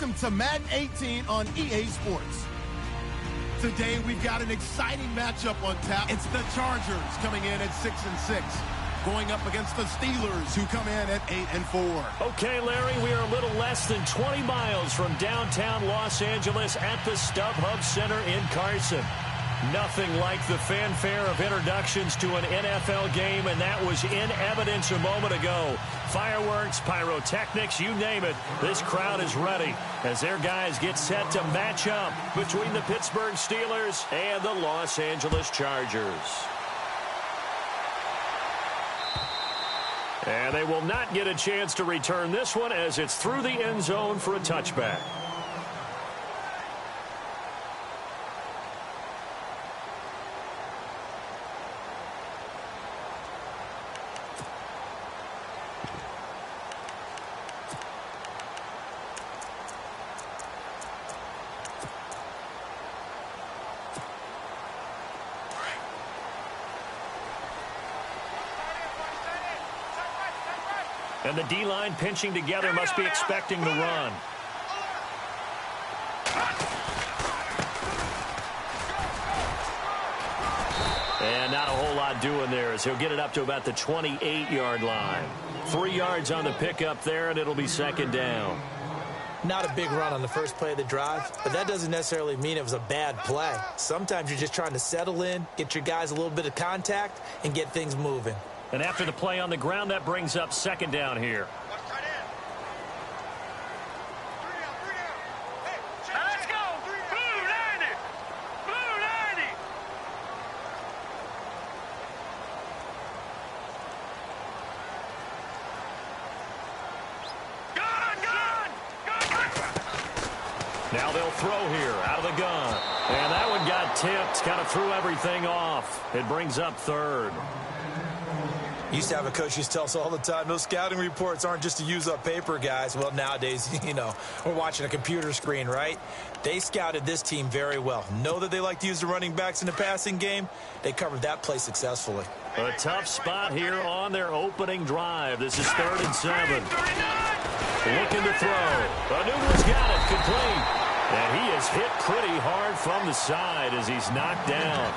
Welcome to Madden 18 on EA Sports. Today we've got an exciting matchup on tap. It's the Chargers coming in at 6-6, going up against the Steelers, who come in at 8-4. Okay, Larry, we are a little less than 20 miles from downtown Los Angeles at the StubHub Center in Carson. Nothing like the fanfare of introductions to an NFL game, and that was in evidence a moment ago. Fireworks, pyrotechnics, you name it. This crowd is ready as their guys get set to match up between the Pittsburgh Steelers and the Los Angeles Chargers. And they will not get a chance to return this one as it's through the end zone for a touchback. And the D-line pinching together must be expecting the run. And not a whole lot doing there as he'll get it up to about the 28-yard line. 3 yards on the pickup there, and it'll be second down. Not a big run on the first play of the drive, but that doesn't necessarily mean it was a bad play. Sometimes you're just trying to settle in, get your guys a little bit of contact, and get things moving. And after the play on the ground, that brings up second down here. Let's go! Blue 90! Blue 90! Now they'll throw here out of the gun. And that one got tipped, kind of threw everything off. It brings up third. Used to have a coach used to tell us all the time, those scouting reports aren't just to use up paper, guys. Well, nowadays, we're watching a computer screen, right? They scouted this team very well. Know that they like to use the running backs in the passing game. They covered that play successfully. A tough spot here on their opening drive. This is 3rd and 7. Looking to throw. Anugua's got it, complete. And he is hit pretty hard from the side as he's knocked down.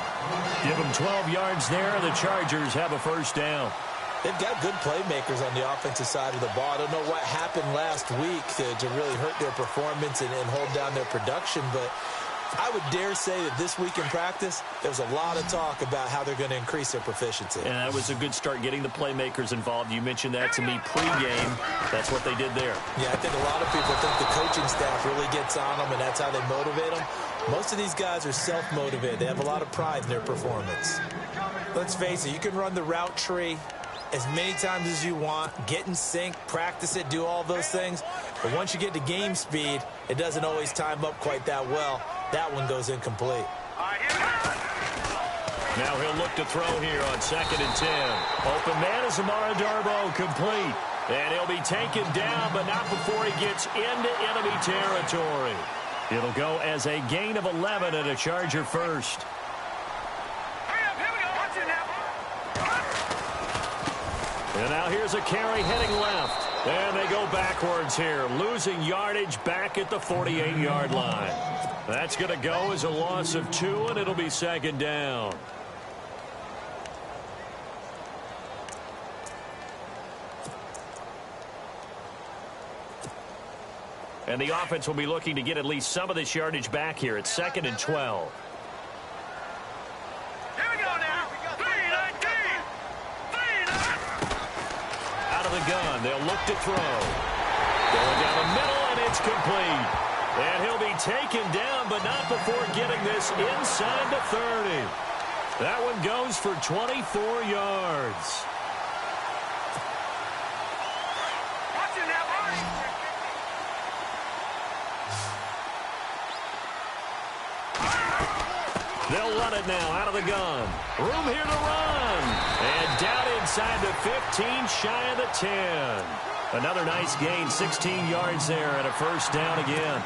Give him 12 yards there, and the Chargers have a first down. They've got good playmakers on the offensive side of the ball. I don't know what happened last week to really hurt their performance and hold down their production, but I would dare say that this week in practice, there was a lot of talk about how they're going to increase their proficiency. And that was a good start getting the playmakers involved. You mentioned that to me pregame. That's what they did there. Yeah, I think a lot of people think the coaching staff really gets on them, and that's how they motivate them. Most of these guys are self-motivated. They have a lot of pride in their performance. Let's face it, you can run the route tree as many times as you want, get in sync, practice it, do all those things. But once you get to game speed, it doesn't always time up quite that well. That one goes incomplete. Now he'll look to throw here on 2nd and 10. Open man is Amara Darboh, complete. And he'll be taken down, but not before he gets into enemy territory. It'll go as a gain of 11 and a Charger first. And now here's a carry heading left. And they go backwards here, losing yardage back at the 48-yard line. That's going to go as a loss of 2, and it'll be second down. And the offense will be looking to get at least some of this yardage back here. It's 2nd and 12. Here we go now. 3-19. Out of the gun, they'll look to throw. Going down the middle, and it's complete. And he'll be taken down, but not before getting this inside the 30. That one goes for 24 yards. They'll run it now out of the gun. Room here to run. And down inside the 15, shy of the 10. Another nice gain, 16 yards there and a first down again.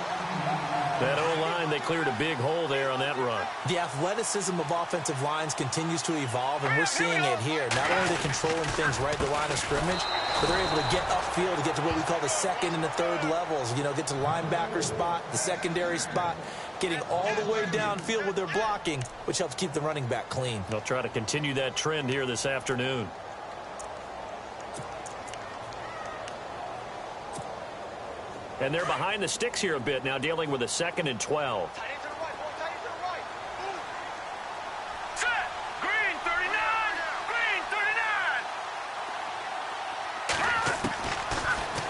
That O-line, they cleared a big hole there on that run. The athleticism of offensive lines continues to evolve, and we're seeing it here. Not only are they controlling things right at the line of scrimmage, but they're able to get upfield to get to what we call the second and the third levels. You know, get to the linebacker spot, the secondary spot, getting all the way downfield with their blocking, which helps keep the running back clean. They'll try to continue that trend here this afternoon. And they're behind the sticks here a bit now, dealing with a 2nd and 12. Set. Green 39. Green 39.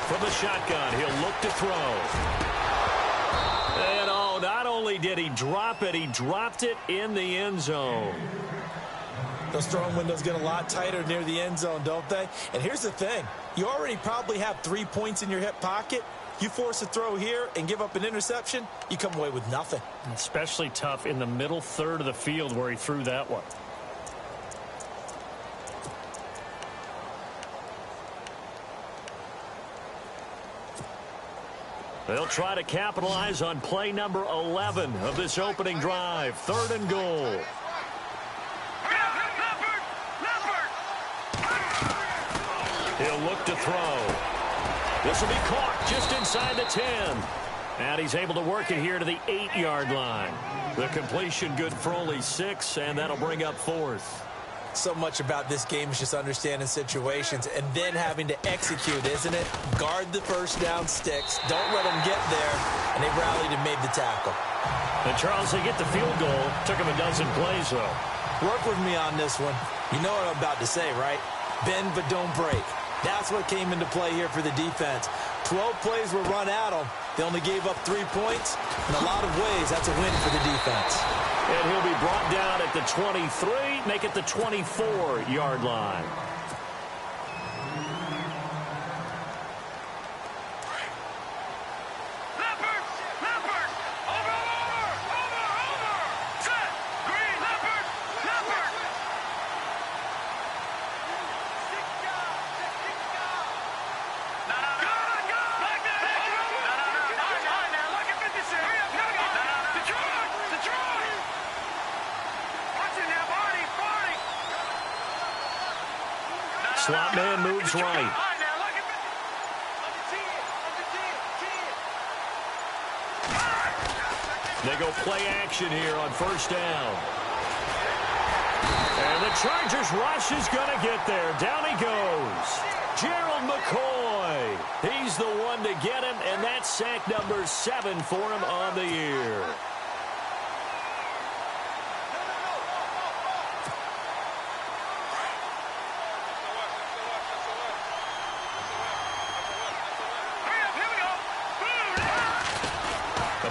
From the shotgun, he'll look to throw. And oh, not only did he drop it, he dropped it in the end zone. Those throwing windows get a lot tighter near the end zone, don't they? And here's the thing. You already probably have 3 points in your hip pocket. You force a throw here and give up an interception, you come away with nothing. Especially tough in the middle third of the field where he threw that one. They'll try to capitalize on play number 11 of this opening drive. 3rd and goal. He'll look to throw. This will be caught just inside the 10. And he's able to work it here to the 8-yard line. The completion good for only 6, and that'll bring up 4th. So much about this game is just understanding situations and then having to execute, isn't it? Guard the first down sticks. Don't let them get there. And they rallied and made the tackle. And Charles, they get the field goal. Took him a dozen plays, though. Work with me on this one. You know what I'm about to say, right? Bend but don't break. That's what came into play here for the defense. 12 plays were run at them. They only gave up 3 points. In a lot of ways, that's a win for the defense. And he'll be brought down at the 23, make it the 24-yard line. Slot man moves right. They go play action here on first down. And the Chargers rush is going to get there. Down he goes. Gerald McCoy. He's the one to get him, and that's sack number 7 for him on the year.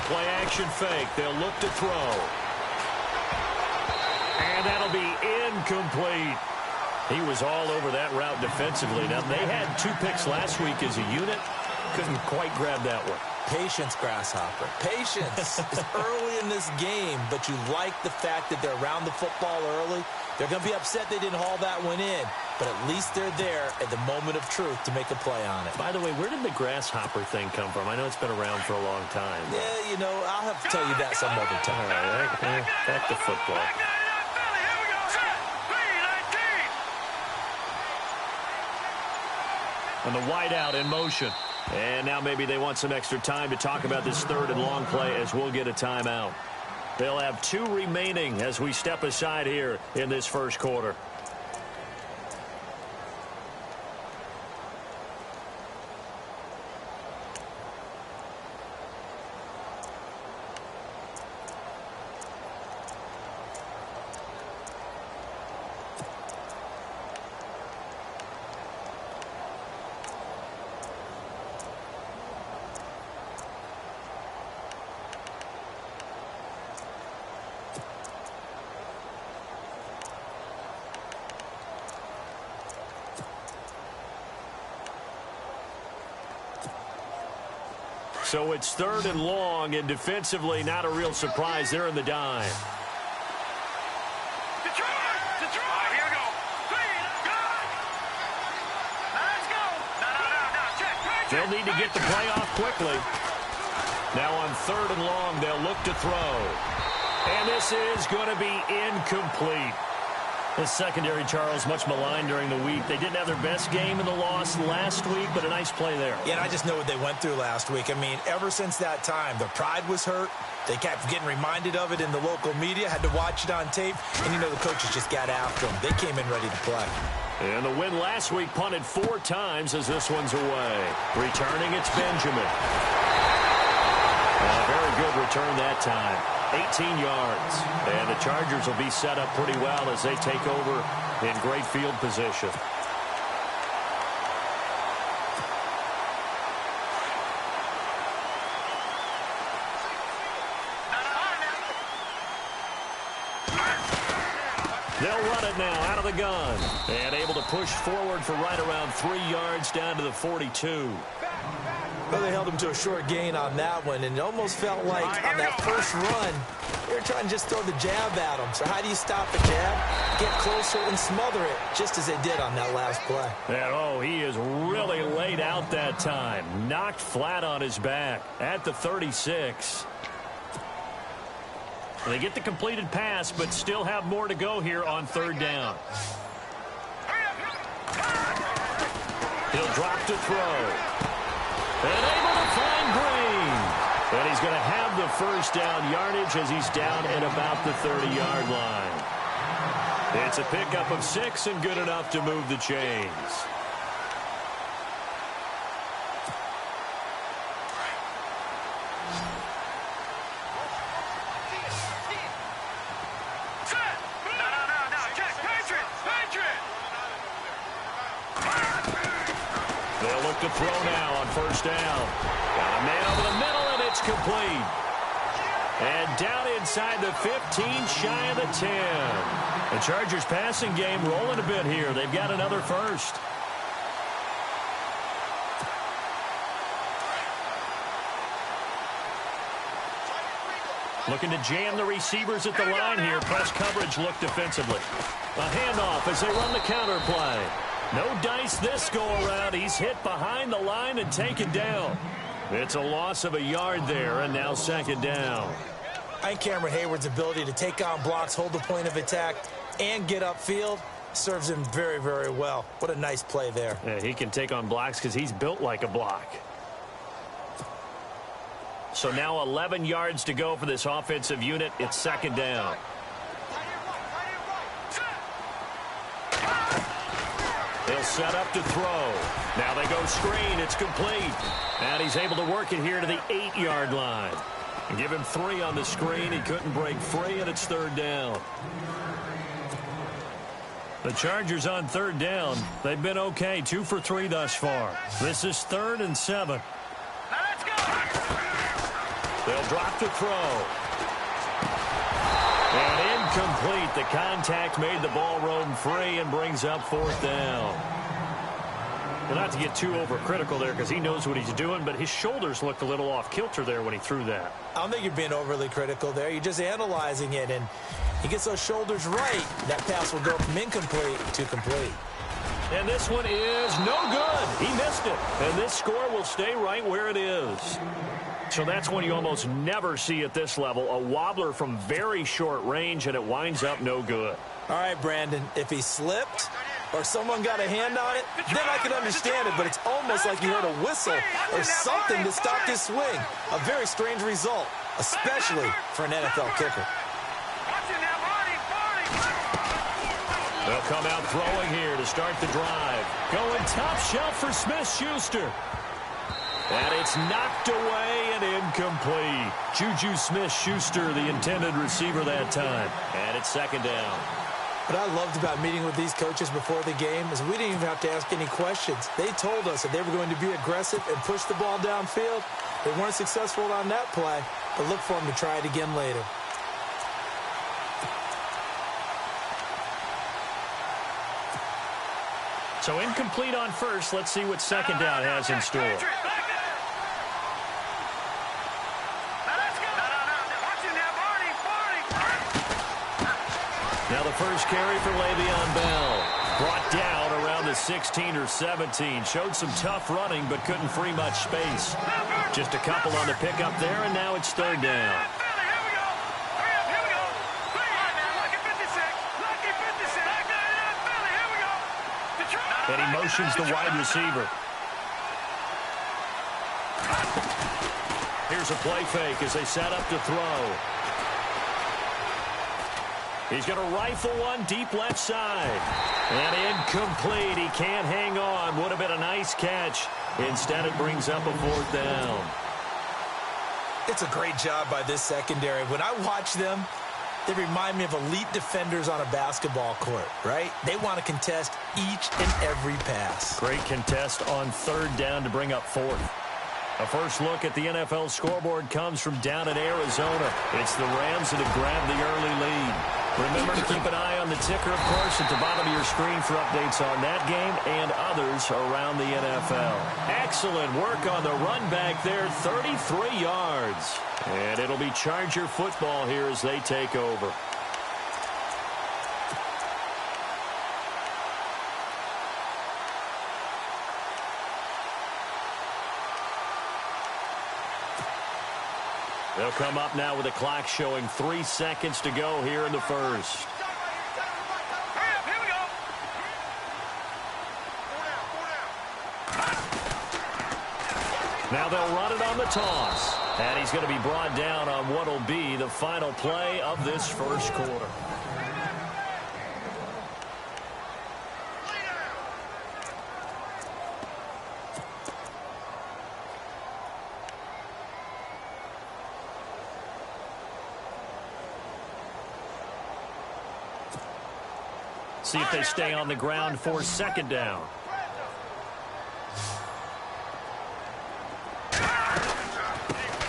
Play action fake. They'll look to throw. And that'll be incomplete. He was all over that route defensively. Now, they had 2 picks last week as a unit. Couldn't quite grab that one. Patience, Grasshopper. Patience is early in this game, but you like the fact that they're around the football early. They're going to be upset they didn't haul that one in, but at least they're there at the moment of truth to make a play on it. By the way, where did the grasshopper thing come from? I know it's been around for a long time. Yeah, you know, I'll have to tell you that some other time. All right, back to football. And the wideout in motion. And now maybe they want some extra time to talk about this 3rd and long play as we'll get a timeout. They'll have 2 remaining as we step aside here in this first quarter. So it's 3rd and long, and defensively not a real surprise. They're in the dime. Here we go. Let's go. No, check. They'll need to get the play off quickly. Now on 3rd and long, they'll look to throw. And this is going to be incomplete. The secondary, Charles, much maligned during the week. They didn't have their best game in the loss last week, but a nice play there. Yeah, and I just know what they went through last week. I mean, ever since that time, their pride was hurt. They kept getting reminded of it in the local media, had to watch it on tape, and, you know, the coaches just got after them. They came in ready to play. And the win last week punted 4 times as this one's away. Returning, it's Benjamin. A very good return that time. 18 yards. And the Chargers will be set up pretty well as they take over in great field position. They'll run it now out of the gun. And able to push forward for right around 3 yards down to the 42. Well, they held him to a short gain on that one, and it almost felt like on that first run, they were trying to just throw the jab at him. So how do you stop the jab? Get closer and smother it, just as they did on that last play. And, oh, he is really laid out that time. Knocked flat on his back at the 36. They get the completed pass, but still have more to go here on 3rd down. He'll drop to throw. And able to find Green. And he's going to have the first down yardage as he's down at about the 30-yard line. It's a pickup of 6 and good enough to move the chains. They'll look to throw now on 1st down. Got a man over the middle, and it's complete. And down inside the 15, shy of the 10. The Chargers passing game rolling a bit here. They've got another first. Looking to jam the receivers at the line here. Press coverage look defensively. A handoff as they run the counter play. No dice this go-around. He's hit behind the line and taken down. It's a loss of a yard there, and now 2nd down. I think Cameron Hayward's ability to take on blocks, hold the point of attack, and get upfield serves him very, very well. What a nice play there. Yeah, he can take on blocks because he's built like a block. So now 11 yards to go for this offensive unit. It's 2nd down. They'll set up to throw. Now they go screen. It's complete. And he's able to work it here to the 8-yard line. And give him 3 on the screen. He couldn't break free, and it's 3rd down. The Chargers on 3rd down. They've been okay. 2 for 3 thus far. This is 3rd and 7. They'll drop to throw. And incomplete. The contact made the ball roam free and brings up 4th down. Well, not to get too overcritical there because he knows what he's doing, but his shoulders looked a little off kilter there when he threw that. I don't think you're being overly critical there. You're just analyzing it, and he gets those shoulders right. That pass will go from incomplete to complete. And this one is no good. He missed it. And this score will stay right where it is. So that's one you almost never see at this level. A wobbler from very short range, and it winds up no good. All right, Brandon, if he slipped or someone got a hand on it, then I could understand it, but it's almost like you heard a whistle or something that stopped his swing. A very strange result, especially for an NFL kicker. They'll come out throwing here to start the drive. Going top shelf for Smith-Schuster. And it's knocked away and incomplete. Juju Smith-Schuster, the intended receiver that time. And it's 2nd down. What I loved about meeting with these coaches before the game is we didn't even have to ask any questions. They told us that they were going to be aggressive and push the ball downfield. They weren't successful on that play, but look for them to try it again later. So incomplete on first. Let's see what 2nd down has in store. Now the first carry for Le'Veon Bell. Brought down around the 16 or 17. Showed some tough running, but couldn't free much space. Just a couple on the pickup there, and now it's third down. And he motions the wide receiver. Here's a play fake as they set up to throw. He's going to rifle one deep left side. And incomplete. He can't hang on. Would have been a nice catch. Instead, it brings up a fourth down. It's a great job by this secondary. When I watch them, they remind me of elite defenders on a basketball court, right? They want to contest each and every pass. Great contest on third down to bring up fourth. A first look at the NFL scoreboard comes from down in Arizona. It's the Rams that have grabbed the early lead. Remember to keep an eye on the ticker, of course, at the bottom of your screen for updates on that game and others around the NFL. Excellent work on the run back there, 33 yards. And it'll be Charger football here as they take over. They'll come up now with the clock showing 3 seconds to go here in the first. Now they'll run it on the toss. And he's going to be brought down on what will be the final play of this first quarter. See if they stay on the ground for second down.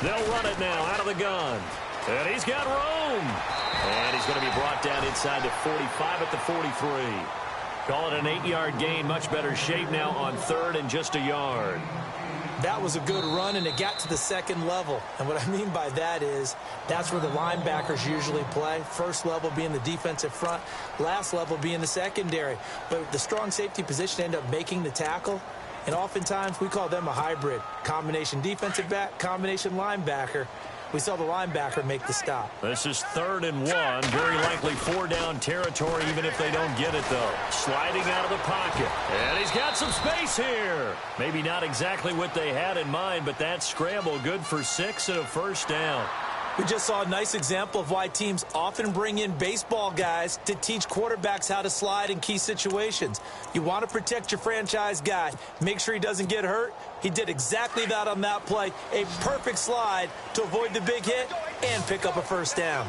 They'll run it now out of the gun. And he's got room. And he's going to be brought down inside the 45 at the 43. Call it an 8-yard gain. Much better shape now on third and just a yard. That was a good run, and it got to the second level. And what I mean by that is that's where the linebackers usually play. First level being the defensive front, last level being the secondary. But the strong safety position ended up making the tackle. And oftentimes we call them a hybrid. Combination defensive back, combination linebacker. We saw the linebacker make the stop. This is 3rd and 1. Very likely 4-down territory, even if they don't get it, though. Sliding out of the pocket. And he's got some space here. Maybe not exactly what they had in mind, but that scramble good for 6 and a first down. We just saw a nice example of why teams often bring in baseball guys to teach quarterbacks how to slide in key situations. You want to protect your franchise guy. Make sure he doesn't get hurt. He did exactly that on that play. A perfect slide to avoid the big hit and pick up a first down.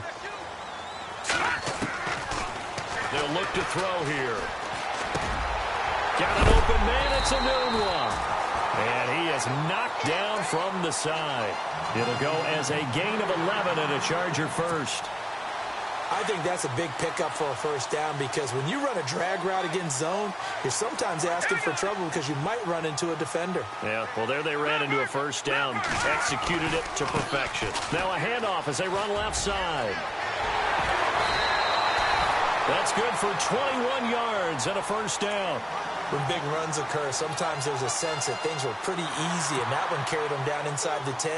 They'll look to throw here. Got an open man. It's a noon one. And he is knocked down from the side. It'll go as a gain of 11 and a Charger first. I think that's a big pickup for a first down because when you run a drag route against zone, you're sometimes asking for trouble because you might run into a defender. Yeah, well, there they ran into a first down. Executed it to perfection. Now a handoff as they run left side. That's good for 21 yards and a first down. When big runs occur, sometimes there's a sense that things were pretty easy, and that one carried them down inside the 10.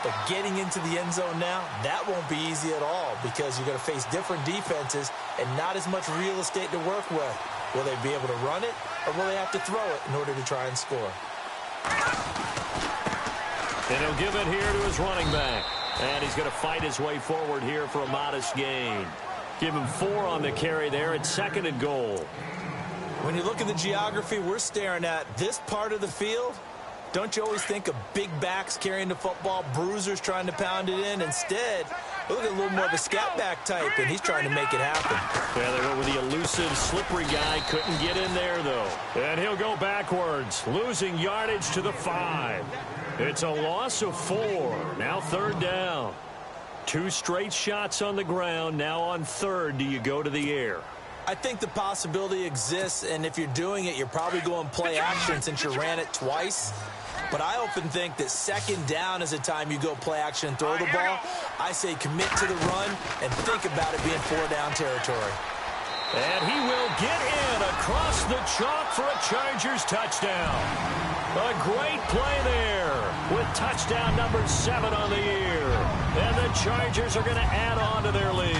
But getting into the end zone now, that won't be easy at all because you're going to face different defenses and not as much real estate to work with. Will they be able to run it, or will they have to throw it in order to try and score? And he'll give it here to his running back. And he's going to fight his way forward here for a modest gain. Give him 4 on the carry there at 2nd and goal. When you look at the geography we're staring at, this part of the field, don't you always think of big backs carrying the football, bruisers trying to pound it in? Instead, look at a little more of a scat back type, and he's trying to make it happen. Yeah, they went with the elusive, slippery guy. Couldn't get in there, though. And he'll go backwards, losing yardage to the 5. It's a loss of 4. Now 3rd down. 2 straight shots on the ground. Now on 3rd, do you go to the air? I think the possibility exists, and if you're doing it, you're probably going play action since you ran it twice. But I often think that 2nd down is the time you go play action and throw the ball. I say commit to the run and think about it being 4-down territory. And he will get in across the chalk for a Chargers touchdown. A great play there with touchdown number 7 on the year. And the Chargers are going to add on to their lead.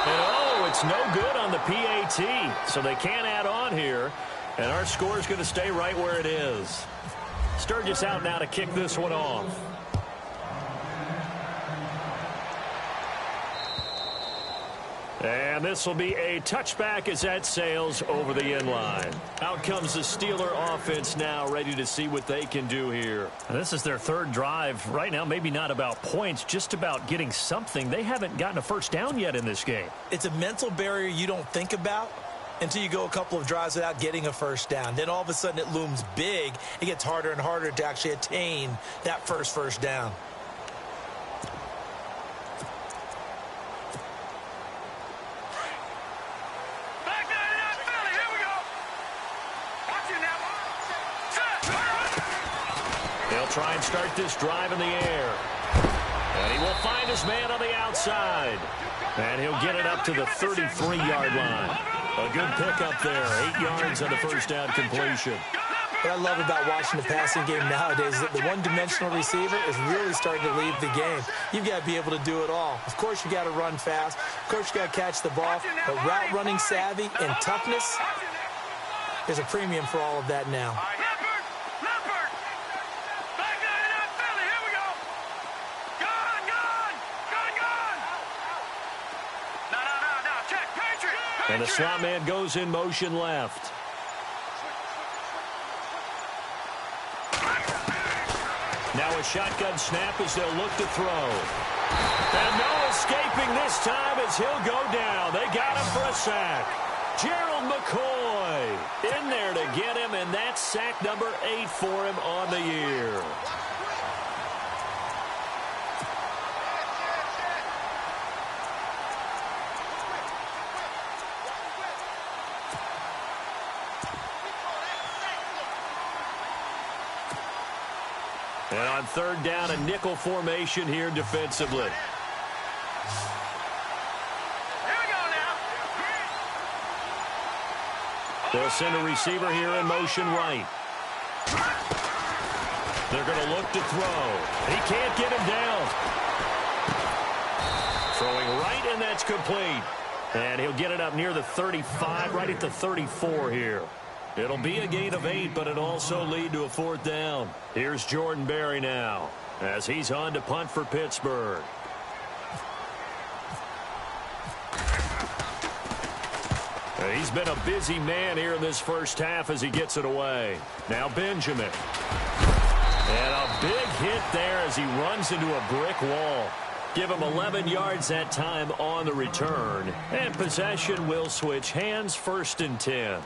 And oh, it's no good on the PAT, so they can't add on here. And our score is going to stay right where it is. Sturgis out now to kick this one off. And this will be a touchback as that sails over the end line. Out comes the Steeler offense now, ready to see what they can do here. And this is their third drive. Right now, maybe not about points, just about getting something. They haven't gotten a first down yet in this game. It's a mental barrier you don't think about until you go a couple of drives without getting a first down. Then all of a sudden it looms big. It gets harder and harder to actually attain that first down. They'll try and start this drive in the air. And he will find his man on the outside. And he'll get it up to the 33-yard line. A good pickup there. 8 yards on the first down completion. What I love about watching the passing game nowadays is that the one-dimensional receiver is really starting to leave the game. You've got to be able to do it all. Of course, you got to run fast. Of course, you got to catch the ball. But route running savvy and toughness, there's a premium for all of that now. And the slot man goes in motion left. Now a shotgun snap as they'll look to throw. And no escaping this time as he'll go down. They got him for a sack. Gerald McCoy in there to get him, and that's sack number 8 for him on the year. And on third down, a nickel formation here defensively. Here we go now. They'll send a receiver here in motion right. They're going to look to throw. He can't get him down. Throwing right, and that's complete. And he'll get it up near the 35, right at the 34 here. It'll be a gain of 8, but it'll also lead to a 4th down. Here's Jordan Berry now as he's on to punt for Pittsburgh. He's been a busy man here in this first half as he gets it away. Now Benjamin. And a big hit there as he runs into a brick wall. Give him 11 yards that time on the return. And possession will switch hands, 1st and 10.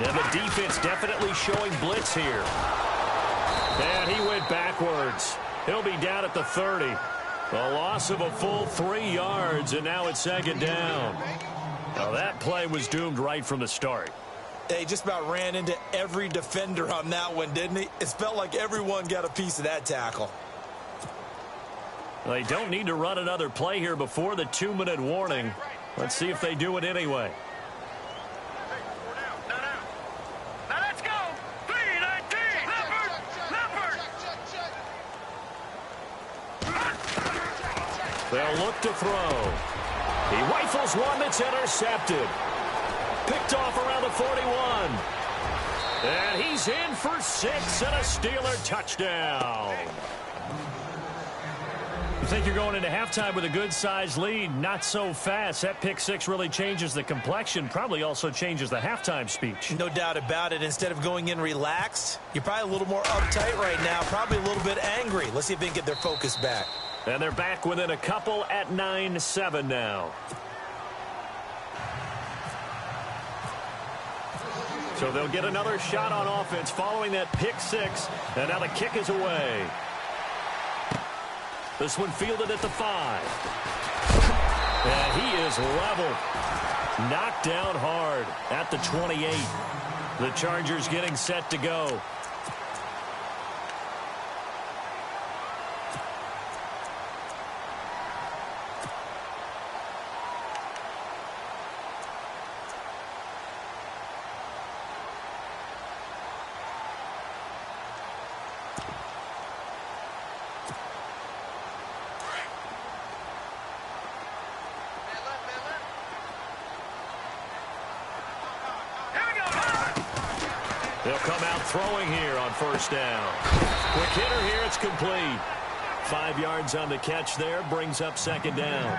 And the defense definitely showing blitz here. And he went backwards. He'll be down at the 30. A loss of a full 3 yards, and now it's 2nd down. Now that play was doomed right from the start. They just about ran into every defender on that one, didn't he? It felt like everyone got a piece of that tackle. They don't need to run another play here before the 2-minute warning. Let's see if they do it anyway. They'll look to throw. He rifles one that's intercepted. Picked off around the 41. And he's in for 6 and a Steeler touchdown. You think you're going into halftime with a good-sized lead? Not so fast. That pick 6 really changes the complexion, probably also changes the halftime speech. No doubt about it. Instead of going in relaxed, you're probably a little more uptight right now, probably a little bit angry. Let's see if they can get their focus back. And they're back within a couple at 9-7 now. So they'll get another shot on offense following that pick 6. And now the kick is away. This one fielded at the 5. And he is level. Knocked down hard at the 28. The Chargers getting set to go. They'll come out throwing here on first down. Quick hitter here, it's complete. 5 yards on the catch there, brings up second down.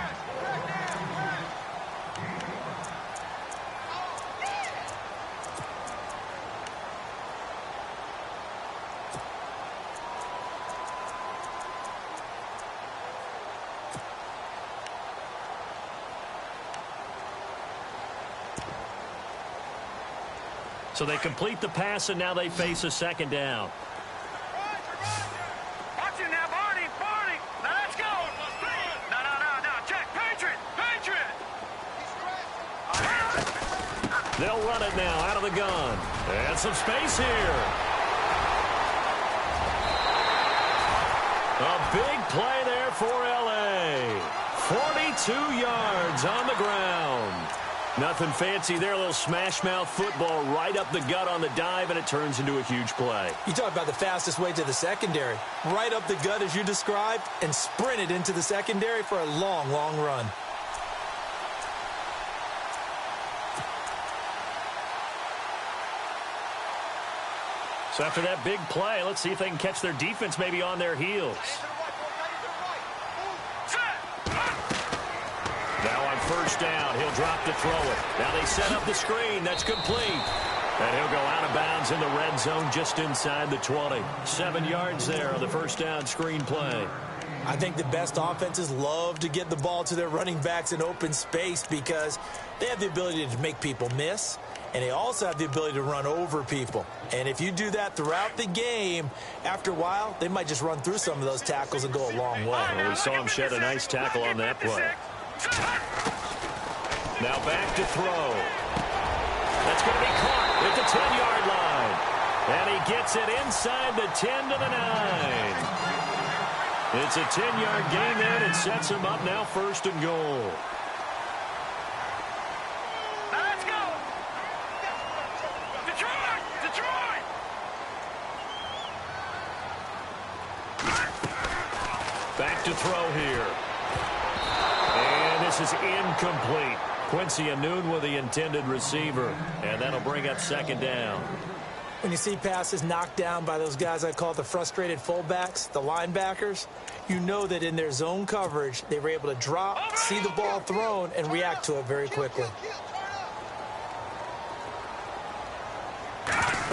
So they complete the pass, and now they face a second down. Watch it now, Barney. Now let's go. No. Check. Patriot. They'll run it now out of the gun. And some space here. A big play there for L.A. 42 yards on the ground. Nothing fancy there, a little smash-mouth football right up the gut on the dive, and it turns into a huge play. You talk about the fastest way to the secondary. Right up the gut as you described, and sprinted into the secondary for a long, long run. So after that big play, let's see if they can catch their defense maybe on their heels. Now on first down, he'll drop to throw it. Now they set up the screen. That's complete. And he'll go out of bounds in the red zone just inside the 20. 7 yards there on the first down screen play. I think the best offenses love to get the ball to their running backs in open space because they have the ability to make people miss, and they also have the ability to run over people. And if you do that throughout the game, after a while, they might just run through some of those tackles and go a long way. Well, we saw him shed a nice tackle on that play. Now back to throw. That's going to be caught at the 10-yard line. And he gets it inside the 10 to the 9. It's a 10-yard gain there, and it sets him up now first and goal. Now let's go. Detroit. Back to throw here. And this is incomplete. Quincy Anoon with the intended receiver. And that'll bring up second down. When you see passes knocked down by those guys I call the frustrated fullbacks, the linebackers, you know that in their zone coverage, they were able to drop, see the ball thrown, and react to it very quickly.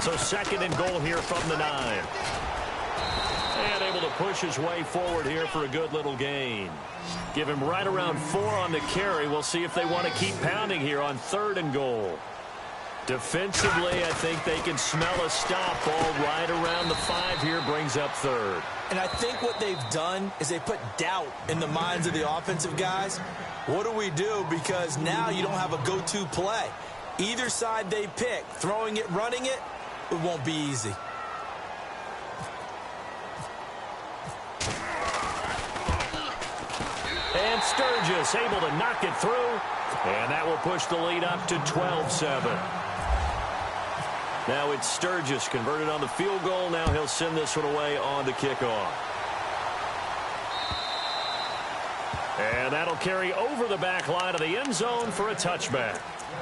So second and goal here from the 9. And able to push his way forward here for a good little gain. Give him right around 4 on the carry. We'll see if they want to keep pounding here on third and goal. Defensively, I think they can smell a stop. Ball right around the 5 here, brings up third. And I think what they've done is they put doubt in the minds of the offensive guys. What do we do? Because now you don't have a go-to play. Either side they pick, throwing it, running it, it won't be easy. And Sturgis able to knock it through. And that will push the lead up to 12-7. Now it's Sturgis converted on the field goal. Now he'll send this one away on the kickoff. And that'll carry over the back line of the end zone for a touchback.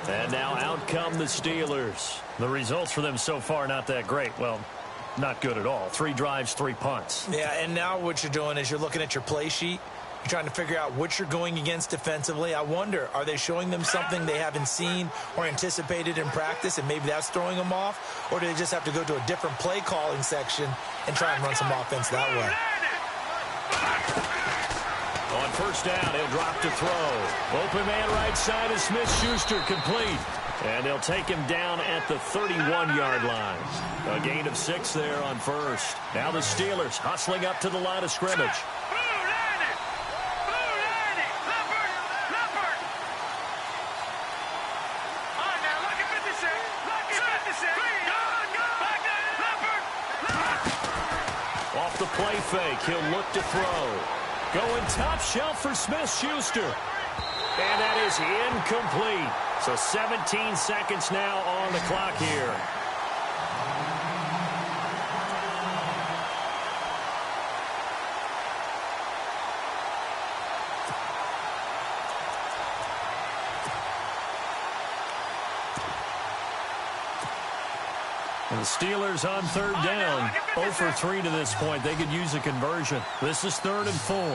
And now out come the Steelers. The results for them so far not that great. Well, not good at all. 3 drives, 3 punts. Yeah, and now what you're doing is you're looking at your play sheet. You're trying to figure out what you're going against defensively. I wonder, are they showing them something they haven't seen or anticipated in practice, and maybe that's throwing them off? Or do they just have to go to a different play calling section and try and run some offense that way? On first down, he'll drop to throw. Open man right side is Smith-Schuster, complete. And they'll take him down at the 31-yard line. A gain of 6 there on first. Now the Steelers hustling up to the line of scrimmage. the play fake. He'll look to throw. Going top shelf for Smith-Schuster. And that is incomplete. So 17 seconds now on the clock here. And the Steelers on third down. 0 for 3 to this point. They could use a conversion. This is 3rd and 4. Here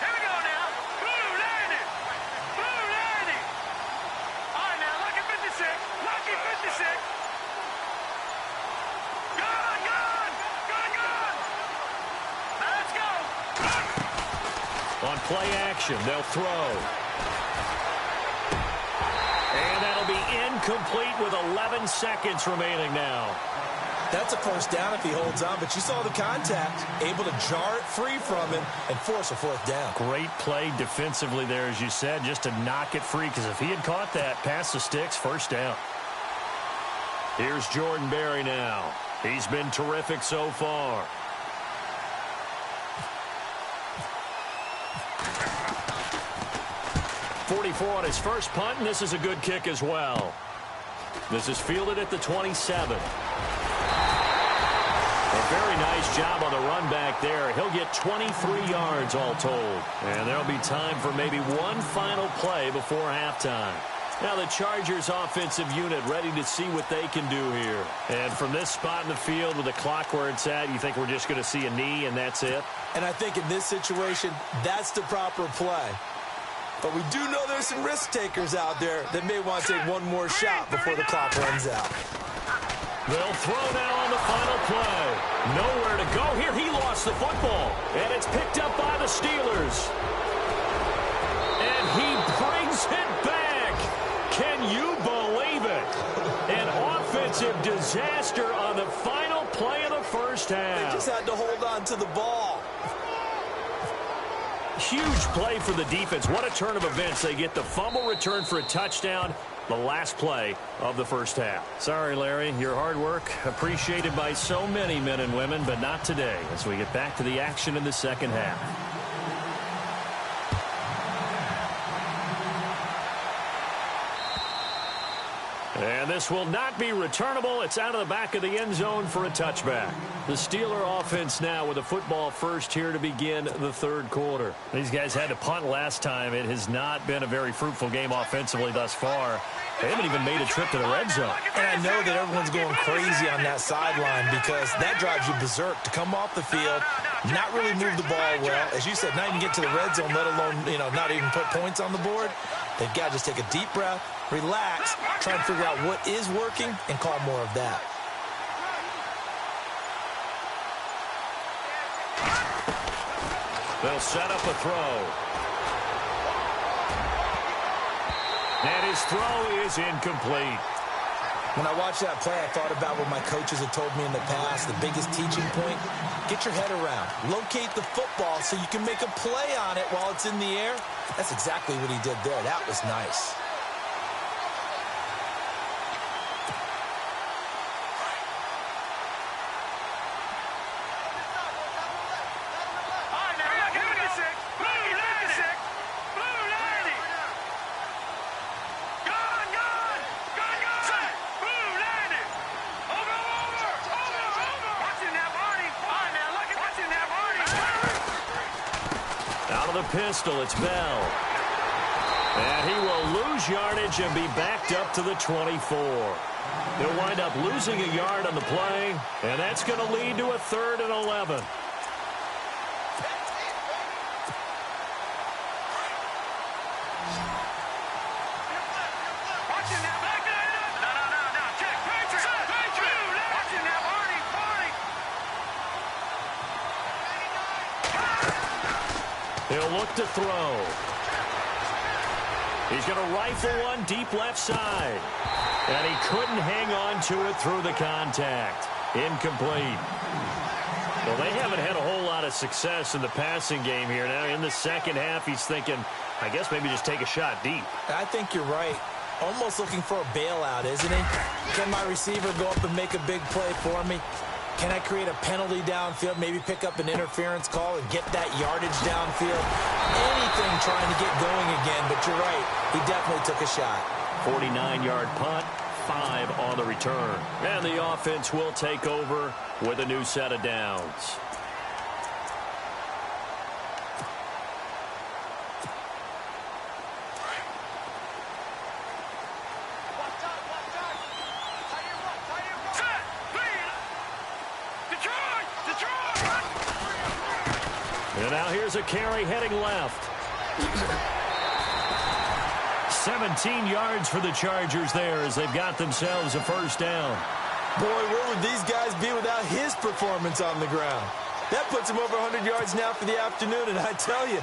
we go now. Blue landing. Blue landing. All right, now, lucky 56. Lucky 56. Gone, gone. Gone, gone. Now let's go. On play action, they'll throw. And that'll be incomplete with 11 seconds remaining now. That's a first down if he holds on, but you saw the contact. Able to jar it free from him and force a 4th down. Great play defensively there, as you said, just to knock it free, because if he had caught that, past the sticks, 1st down. Here's Jordan Berry now. He's been terrific so far. .44 on his first punt, and this is a good kick as well. This is fielded at the 27. A very nice job on the run back there. He'll get 23 yards all told. And there'll be time for maybe one final play before halftime. Now the Chargers offensive unit ready to see what they can do here. And from this spot in the field with the clock where it's at, you think we're just going to see a knee and that's it? And I think in this situation, that's the proper play. But we do know there's some risk takers out there that may want to take one more shot before the clock runs out. They'll throw now on the final play. Nowhere to go here. He lost the football. And it's picked up by the Steelers. And he brings it back. Can you believe it? An offensive disaster on the final play of the first half. They just had to hold on to the ball. Huge play for the defense. What a turn of events. They get the fumble return for a touchdown. The last play of the first half. Sorry, Larry. Your hard work appreciated by so many men and women, but not today as we get back to the action in the second half. And this will not be returnable. It's out of the back of the end zone for a touchback. The Steeler offense now with a football first here to begin the third quarter. These guys had to punt last time. It has not been a very fruitful game offensively thus far. They haven't even made a trip to the red zone. And I know that everyone's going crazy on that sideline because that drives you berserk to come off the field, not really move the ball well. As you said, not even get to the red zone, let alone, not even put points on the board. They've got to just take a deep breath, relax, try and figure out what is working, and call more of that. They'll set up a throw. And his throw is incomplete. When I watched that play, I thought about what my coaches have told me in the past. The biggest teaching point, get your head around. Locate the football so you can make a play on it while it's in the air. That's exactly what he did there. That was nice. Pistol, it's Bell. And he will lose yardage and be backed up to the 24. He'll wind up losing a yard on the play, and that's going to lead to a 3rd and 11. He'll look to throw. He's going to rifle one deep left side. And he couldn't hang on to it through the contact. Incomplete. Well, they haven't had a whole lot of success in the passing game here. Now, in the second half, he's thinking, I guess maybe just take a shot deep. I think you're right. Almost looking for a bailout, isn't he? Can my receiver go up and make a big play for me? Can I create a penalty downfield, maybe pick up an interference call and get that yardage downfield? Anything trying to get going again, but you're right. He definitely took a shot. 49-yard punt, 5 on the return. And the offense will take over with a new set of downs. And now here's a carry heading left. 17 yards for the Chargers there as they've got themselves a first down. Boy, where would these guys be without his performance on the ground? That puts him over 100 yards now for the afternoon, and I tell you,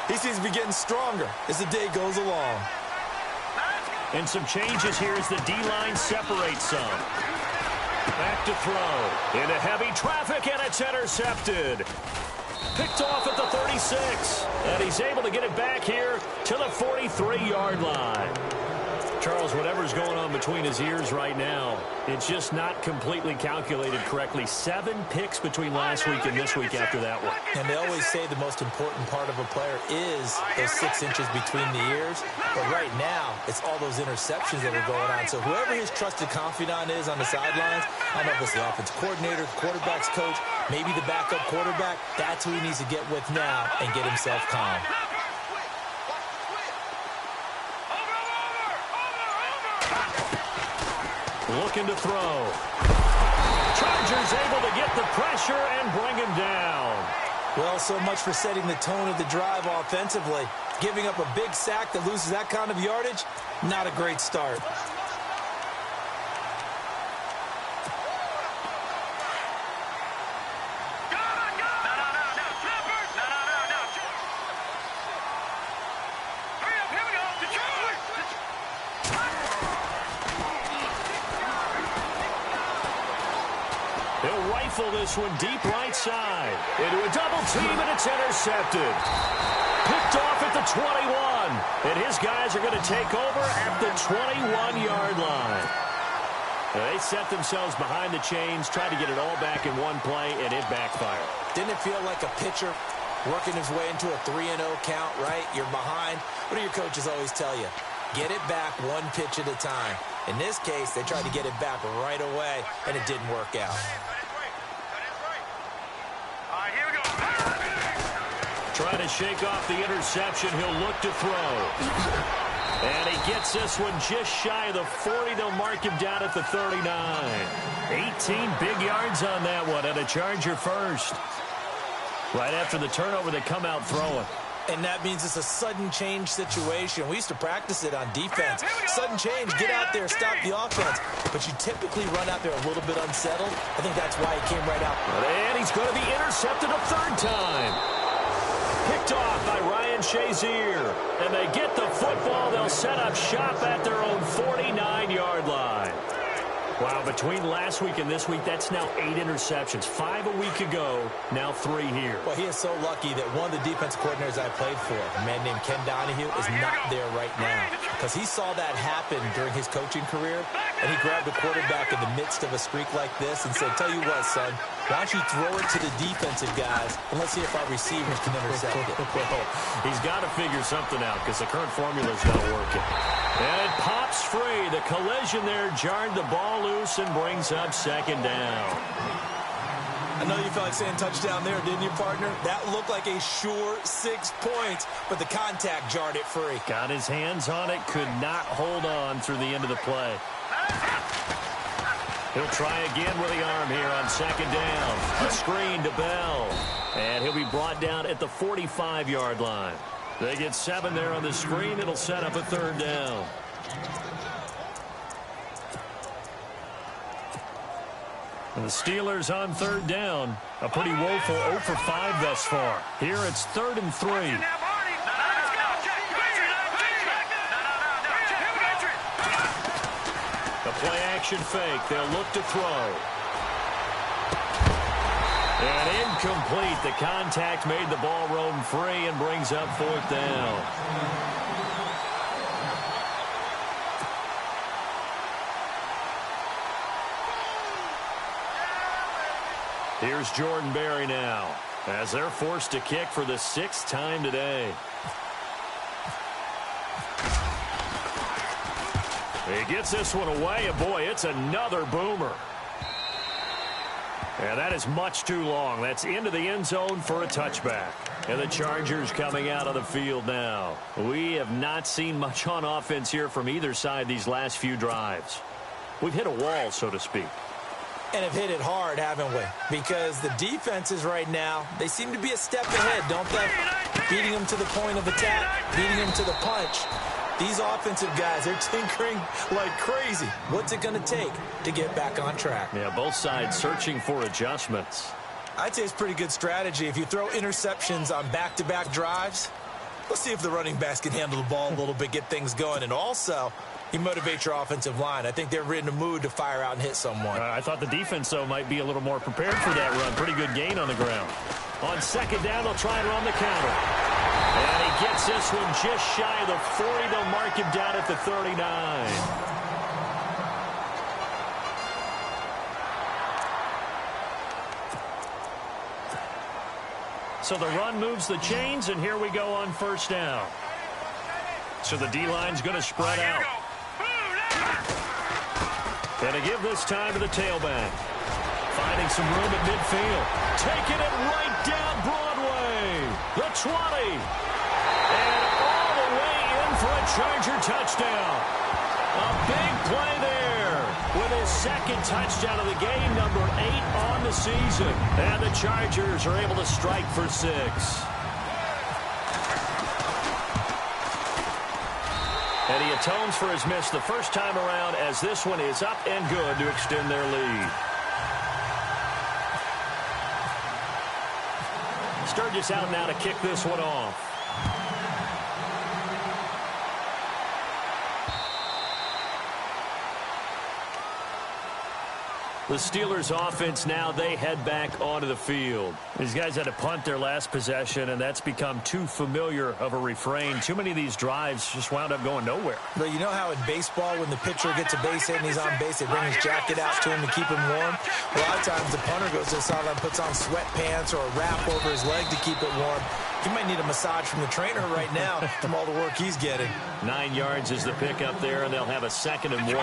he seems to be getting stronger as the day goes along. And some changes here as the D-line separates some. Back to throw. Into heavy traffic, and it's intercepted. Picked off at the 36. And he's able to get it back here to the 43-yard line. Charles, whatever's going on between his ears right now, it's just not completely calculated correctly. 7 picks between last week and this week after that one. And they always say the most important part of a player is those 6 inches between the ears. But right now, it's all those interceptions that are going on. So whoever his trusted confidant is on the sidelines, I don't know if it's the offensive coordinator, quarterback's coach, maybe the backup quarterback, that's who he needs to get with now and get himself calm. Looking to throw. Chargers able to get the pressure and bring him down. Well, so much for setting the tone of the drive offensively. Giving up a big sack that loses that kind of yardage, not a great start. He'll rifle this one deep right side. Into a double team, and it's intercepted. Picked off at the 21. And his guys are going to take over at the 21-yard line. They set themselves behind the chains, tried to get it all back in one play, and it backfired. Didn't it feel like a pitcher working his way into a 3-0 count, right? You're behind. What do your coaches always tell you? Get it back one pitch at a time. In this case, they tried to get it back right away, and it didn't work out. Trying to shake off the interception. He'll look to throw. And he gets this one just shy of the 40. They'll mark him down at the 39. 18 big yards on that one, and a Charger first. Right after the turnover, they come out throwing. And that means it's a sudden change situation. We used to practice it on defense. Sudden change, get out there, stop the offense. But you typically run out there a little bit unsettled. I think that's why he came right out. And he's going to be intercepted a third time. Picked off by Ryan Shazier. And they get the football. They'll set up shop at their own 49-yard line. Wow, between last week and this week, that's now 8 interceptions. 5 a week ago, now 3 here. Well, he is so lucky that one of the defensive coordinators I played for, a man named Ken Donahue, is not there right now. Because he saw that happen during his coaching career, and he grabbed a quarterback in the midst of a streak like this and said, tell you what, son, why don't you throw it to the defensive guys, and let's see if our receivers can intercept it. Well, he's got to figure something out because the current formula is not working. And it pops free. The collision there jarred the ball loose and brings up second down. I know you felt like saying touchdown there, didn't you, partner? That looked like a sure 6 points, but the contact jarred it free. Got his hands on it, could not hold on through the end of the play. He'll try again with the arm here on second down. A screen to Bell. And he'll be brought down at the 45-yard line. They get 7 there on the screen. It'll set up a third down. And the Steelers on third down. A pretty woeful 0 for 5 thus far. Here it's 3rd and 3. The play action fake. They'll look to throw. And incomplete. The contact made the ball roam free and brings up 4th down. Here's Jordan Berry now, as they're forced to kick for the 6th time today. He gets this one away, and boy, it's another boomer. And that is much too long. That's into the end zone for a touchback. And the Chargers coming out of the field now. We have not seen much on offense here from either side these last few drives. We've hit a wall, so to speak. And have hit it hard, haven't we? Because the defenses right now, they seem to be a step ahead, don't they? Beating them to the point of attack, beating them to the punch. These offensive guys, they're tinkering like crazy. What's it going to take to get back on track? Yeah, both sides searching for adjustments. I'd say it's pretty good strategy. If you throw interceptions on back-to-back drives, let's see if the running backs can handle the ball a little bit, get things going. And also, you motivate your offensive line. I think they're in a mood to fire out and hit someone. I thought the defense, though, might be a little more prepared for that run. Pretty good gain on the ground. On 2nd down, they'll try and run the counter. And he gets this one just shy of the 40. They'll mark him down at the 39. So the run moves the chains, and here we go on 1st down. So the D-line's going to spread out. And to give this time to the tailback. Finding some room at midfield. Taking it right down Broadway. The 20. And all the way in for a Charger touchdown. A big play there with his 2nd touchdown of the game, number 8 on the season. And the Chargers are able to strike for 6. And he atones for his miss the first time around, as this one is up and good to extend their lead. Sturgis out now to kick this one off. The Steelers offense now, they head back onto the field. These guys had to punt their last possession, and that's become too familiar of a refrain. Too many of these drives just wound up going nowhere. But you know how in baseball, when the pitcher gets a base hit and he's on base, they bring his jacket out to him to keep him warm? A lot of times the punter goes to the sideline, puts on sweatpants or a wrap over his leg to keep it warm. He might need a massage from the trainer right now from all the work he's getting. 9 yards is the pickup there, and they'll have a 2nd and 1.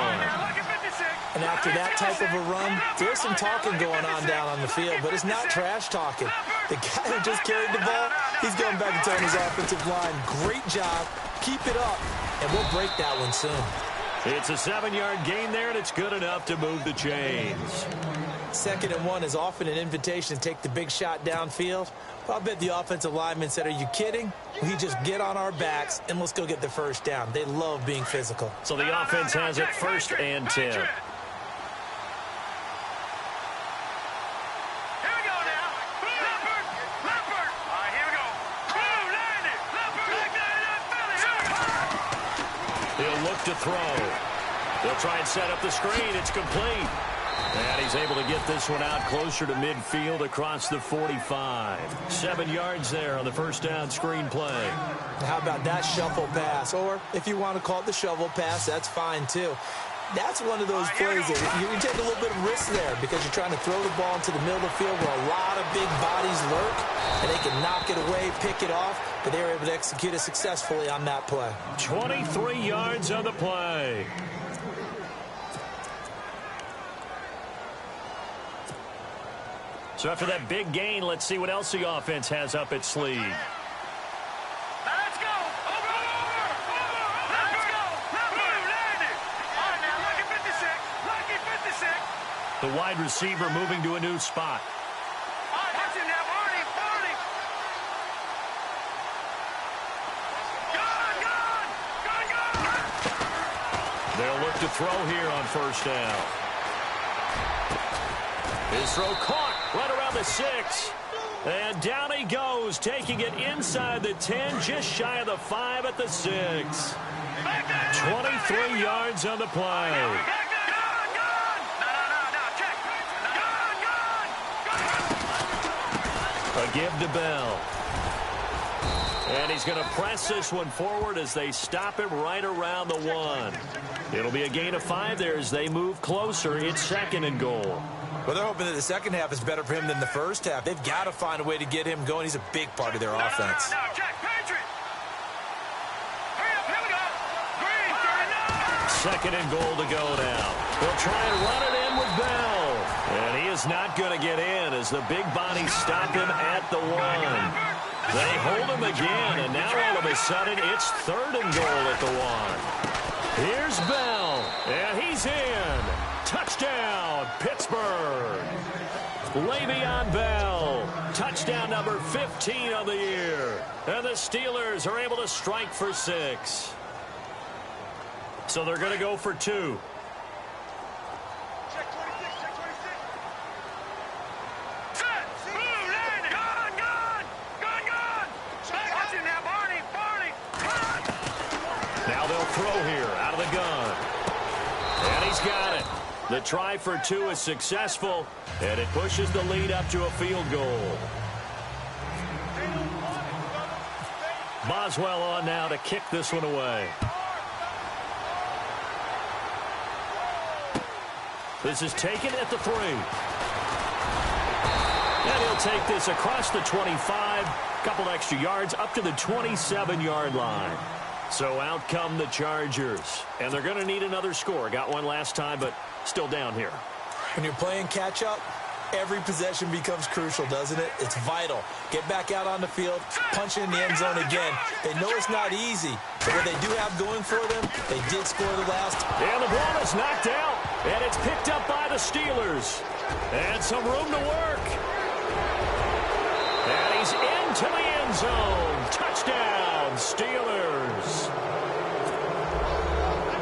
And after that type of a run, there's some talking going on down on the field, but it's not trash talking. The guy who just carried the ball, he's going back and telling his offensive line, great job, keep it up, and we'll break that one soon. It's a 7-yard gain there, and it's good enough to move the chains. 2nd and 1 is often an invitation to take the big shot downfield. But I'll bet the offensive lineman said, are you kidding? We just get on our backs, and let's go get the 1st down. They love being physical. So the offense has it 1st and 10. To throw. They'll try and set up the screen. It's complete. And he's able to get this one out closer to midfield across the 45. 7 yards there on the 1st down screen play. How about that shuffle pass? Or if you want to call it the shovel pass, that's fine too. That's one of those plays that you can take a little bit of risk there because you're trying to throw the ball into the middle of the field where a lot of big bodies lurk, and they can knock it away, pick it off, but they were able to execute it successfully on that play. 23 yards on the play. So after that big gain, let's see what else the offense has up its sleeve. The wide receiver moving to a new spot. They'll look to throw here on 1st down. His throw caught right around the 6. And down he goes, taking it inside the 10, just shy of the 5 at the 6. 23 yards on the play. A give to Bell. And he's going to press this one forward as they stop him right around the 1. It'll be a gain of 5 there as they move closer. It's 2nd and goal. Well, they're hoping that the second half is better for him than the first half. They've got to find a way to get him going. He's a big part of their offense. Now, Jack Patrick. Hurry up, here we go. Green, 39. Second and goal to go now. They'll try and run it in with Bell. And he is not going to get in as the big bodies stop him at the 1. They hold him again, and now all of a sudden it's third and goal at the 1. Here's Bell, and he's in. Touchdown, Pittsburgh. Le'Veon Bell, touchdown number 15 of the year. And the Steelers are able to strike for 6. So they're going to go for 2. Check 26, check 26. Set, move, landing. Gone, gone, gone, gone. Watch it now, Barney, Barney. Run. Now they'll throw here out of the gun. And he's got it. The try for 2 is successful, and it pushes the lead up to a field goal. Boswell on now to kick this one away. This is taken at the 3. And he'll take this across the 25, couple extra yards up to the 27-yard line. So out come the Chargers, and they're going to need another score. Got one last time, but still down here. When you're playing catch-up, every possession becomes crucial, doesn't it? It's vital. Get back out on the field, punch in the end zone again. They know it's not easy, but what they do have going for them, they did score the last. And the ball is knocked out, and it's picked up by the Steelers. And some room to work. And he's into the end zone. Touchdown, Steelers.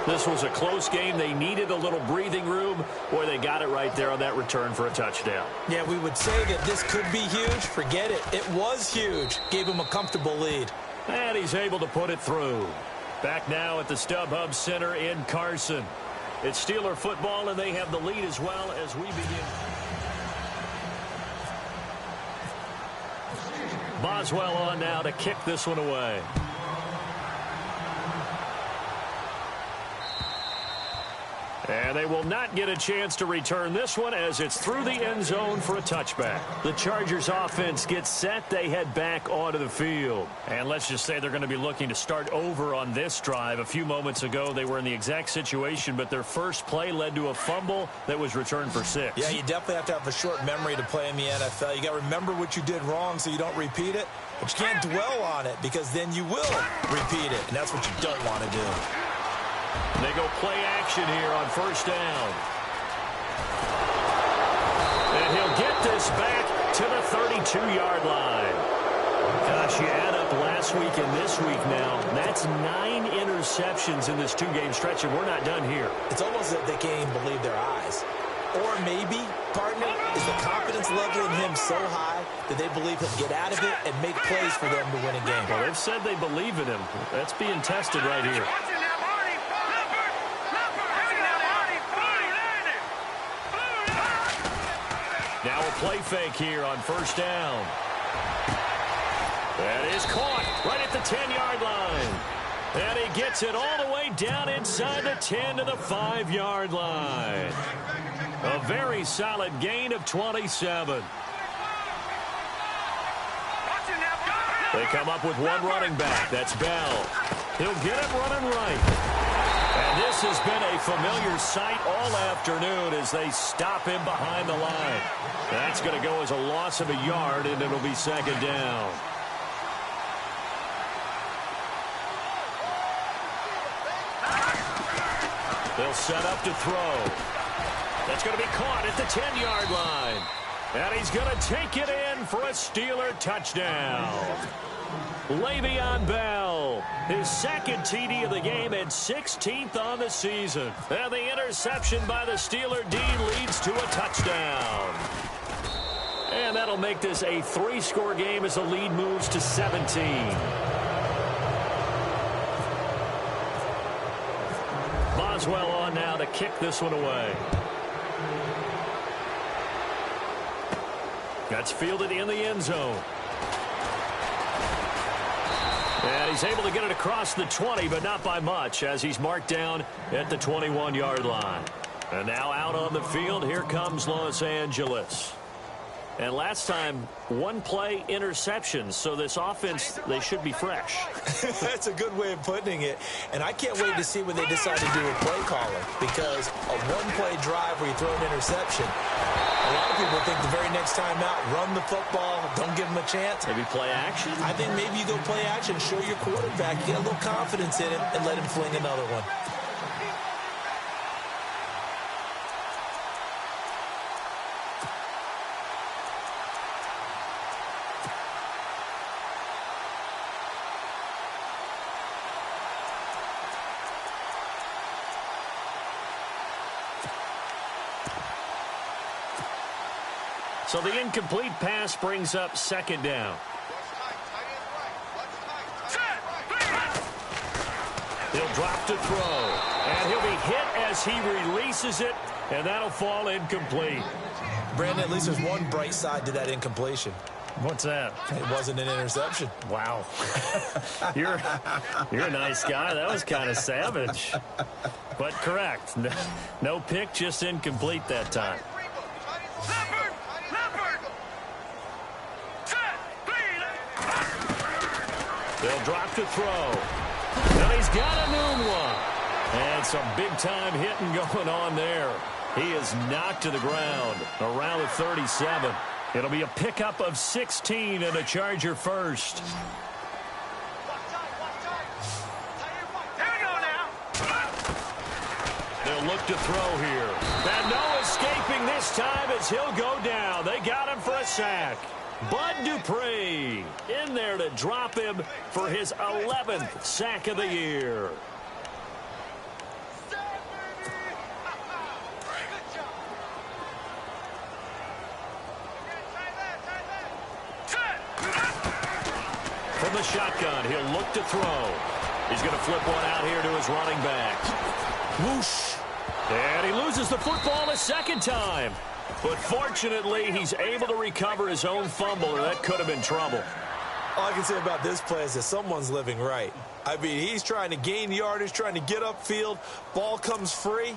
This was a close game. They needed a little breathing room. Boy, they got it right there on that return for a touchdown. Yeah, we would say that this could be huge. Forget it. It was huge. Gave him a comfortable lead. And he's able to put it through. Back now at the StubHub Center in Carson. It's Steeler football, and they have the lead as well as we begin. Boswell on now to kick this one away. And they will not get a chance to return this one as it's through the end zone for a touchback. The Chargers offense gets set. They head back onto the field. And let's just say they're going to be looking to start over on this drive. A few moments ago, they were in the exact situation, but their first play led to a fumble that was returned for 6. Yeah, you definitely have to have a short memory to play in the NFL. You got to remember what you did wrong so you don't repeat it. But you can't dwell on it because then you will repeat it, and that's what you don't want to do. They go play action here on first down. And he'll get this back to the 32-yard line. Gosh, you add up last week and this week now. That's 9 interceptions in this 2-game stretch, and we're not done here. It's almost as if they can't even believe their eyes. Or maybe, partner, is the confidence level in him so high that they believe he'll get out of it and make plays for them to win a game. Well, they've said they believe in him. That's being tested right here. Now a play fake here on first down. That is caught right at the 10-yard line. And he gets it all the way down inside the 10 to the 5-yard line. A very solid gain of 27. They come up with one running back. That's Bell. He'll get it running right. And this has been a familiar sight all afternoon as they stop him behind the line. That's going to go as a loss of a yard, and it'll be second down. They'll set up to throw. That's going to be caught at the 10-yard line. And he's going to take it in for a Steeler touchdown. Le'Veon Bell, his second TD of the game and 16th on the season. And the interception by the Steeler D leads to a touchdown. And that'll make this a 3-score game as the lead moves to 17. Boswell on now to kick this one away. That's fielded in the end zone. And he's able to get it across the 20, but not by much, as he's marked down at the 21-yard line. And now out on the field, here comes Los Angeles. And last time, one play interceptions, so this offense, they should be fresh. That's a good way of putting it. And I can't wait to see what they decide to do with play calling, because a one-play drive where you throw an interception, a lot of people think the very next time out, run the football, don't give them a chance. Maybe play action? I think maybe you go play action, show your quarterback, get a little confidence in him, and let him fling another one. So the incomplete pass brings up second down. He'll drop to throw. And he'll be hit as he releases it, and that'll fall incomplete. Brandon, at least there's one bright side to that incompletion. What's that? It wasn't an interception. Wow. You're a nice guy. That was kind of savage. But correct. No pick, just incomplete that time. They'll drop to throw. And he's got a new one. And some big-time hitting going on there. He is knocked to the ground around the 37. It'll be a pickup of 16 and a Charger first. They'll look to throw here. And no escaping this time as he'll go down. They got him for a sack. Bud Dupree in there to drop him for his 11th sack of the year. From the shotgun, he'll look to throw. He's going to flip one out here to his running back. Whoosh. And he loses the football a second time. But fortunately, he's able to recover his own fumble, or that could have been trouble. All I can say about this play is that someone's living right. I mean, he's trying to gain yardage, trying to get upfield. Ball comes free.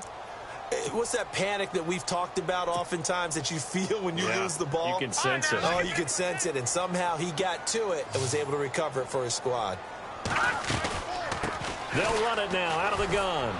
What's that panic that we've talked about oftentimes that you feel when you lose the ball? You can sense it. Oh, you can sense it. And somehow he got to it and was able to recover it for his squad. They'll run it now out of the gun.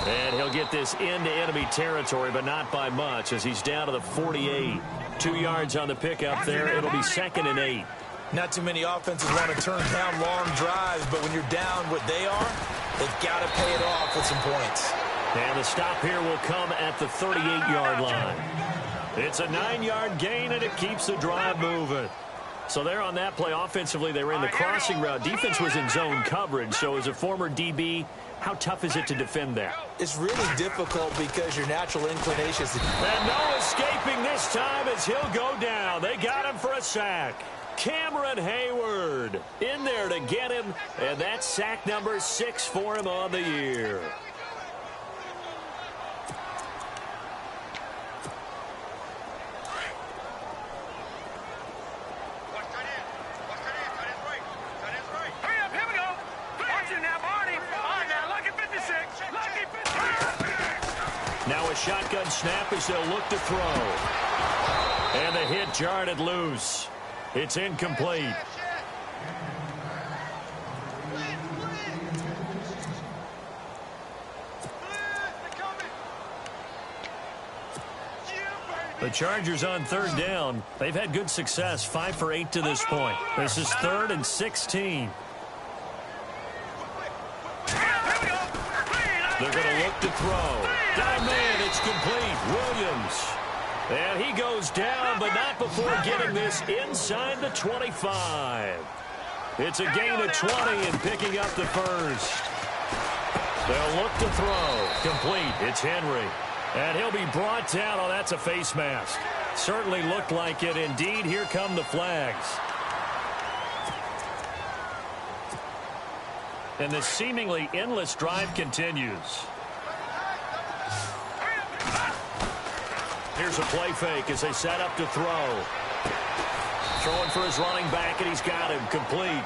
And he'll get this into enemy territory, but not by much as he's down to the 48. 2 yards on the pickup there. It'll be 2nd and 8. Not too many offenses want to turn down long drives, but when you're down what they are, they've got to pay it off with some points. And the stop here will come at the 38-yard line. It's a 9-yard gain, and it keeps the drive moving. So there on that play, offensively, they ran the crossing route. Defense was in zone coverage, so as a former DB, how tough is it to defend that? It's really difficult because your natural inclination is... And no escaping this time as he'll go down. They got him for a sack. Cameron Hayward in there to get him, and that's sack number 6 for him on the year. Now a shotgun snap as they'll look to throw. And the hit jarred it loose. It's incomplete. The Chargers on 3rd down. They've had good success, 5 for 8 to this point. This is 3rd and 16. They're going to look to throw. Down man, it's complete. Williams. And he goes down, but not before getting this inside the 25. It's a gain of 20 and picking up the first. They'll look to throw. Complete. It's Henry. And he'll be brought down. Oh, that's a face mask. Certainly looked like it. Indeed, here come the flags. And the seemingly endless drive continues. Here's a play fake as they set up to throw. Throwing for his running back, and he's got him complete.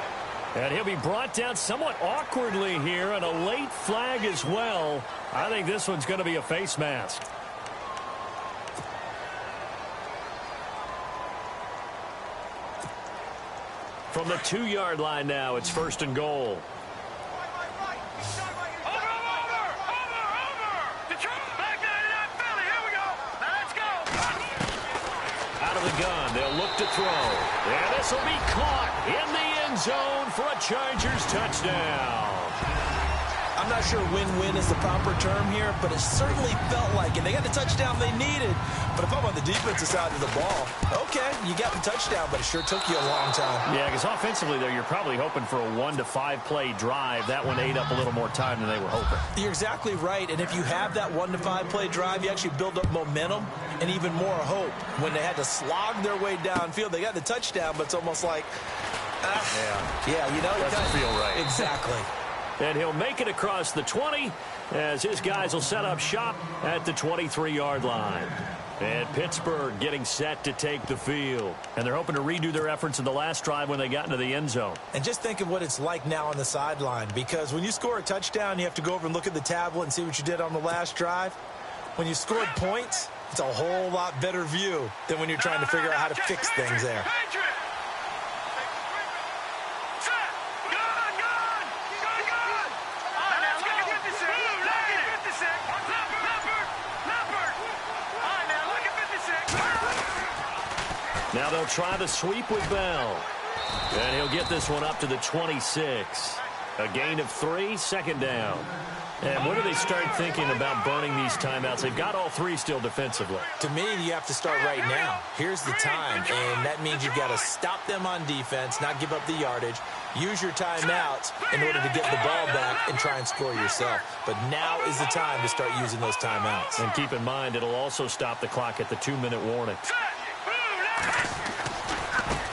And he'll be brought down somewhat awkwardly here, and a late flag as well. I think this one's going to be a face mask. from the 2-yard line now. It's 1st and goal. Out of the gun, they'll look to throw. And this will be caught in the end zone for a Chargers touchdown. I'm not sure win-win is the proper term here, but it certainly felt like it. They got the touchdown they needed, but if I'm on the defensive side of the ball, okay, you got the touchdown, but it sure took you a long time. Yeah, because offensively, though, you're probably hoping for a 1 to 5 play drive. That one ate up a little more time than they were hoping. You're exactly right, and if you have that 1 to 5 play drive, you actually build up momentum and even more hope. When they had to slog their way downfield, they got the touchdown, but it's almost like, yeah, you know, doesn't feel right. Exactly. And he'll make it across the 20 as his guys will set up shop at the 23-yard line. And Pittsburgh getting set to take the field. And they're hoping to redo their efforts in the last drive when they got into the end zone. And just think of what it's like now on the sideline, because when you score a touchdown, you have to go over and look at the tablet and see what you did on the last drive. When you scored points, it's a whole lot better view than when you're trying to figure out how to fix things there. Now they'll try the sweep with Bell. And he'll get this one up to the 26. A gain of 3, 2nd down. And when do they start thinking about burning these timeouts? They've got all 3 still defensively. To me, you have to start right now. Here's the time, and that means you've got to stop them on defense, not give up the yardage, use your timeouts in order to get the ball back and try and score yourself. But now is the time to start using those timeouts. And keep in mind, it'll also stop the clock at the 2-minute warning.